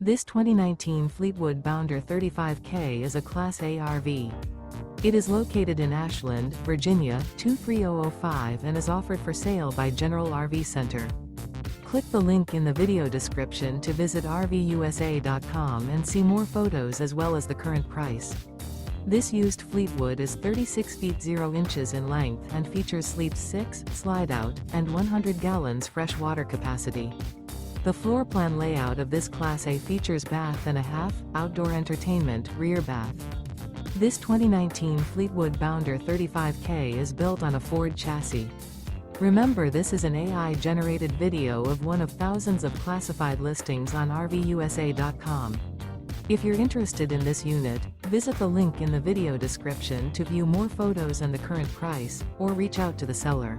This 2019 Fleetwood Bounder 35K is a Class A RV. It is located in Ashland, Virginia, 23005 and is offered for sale by General RV Center. Click the link in the video description to visit RVUSA.com and see more photos as well as the current price. This used Fleetwood is 36 feet 0 inches in length and features sleeps 6, Slideout, and 100 gallons fresh water capacity. The floor plan layout of this Class A features bath and a half, outdoor entertainment, rear bath. This 2019 Fleetwood Bounder 35K is built on a Ford chassis. Remember, this is an AI-generated video of one of thousands of classified listings on RVUSA.com. If you're interested in this unit, visit the link in the video description to view more photos and the current price, or reach out to the seller.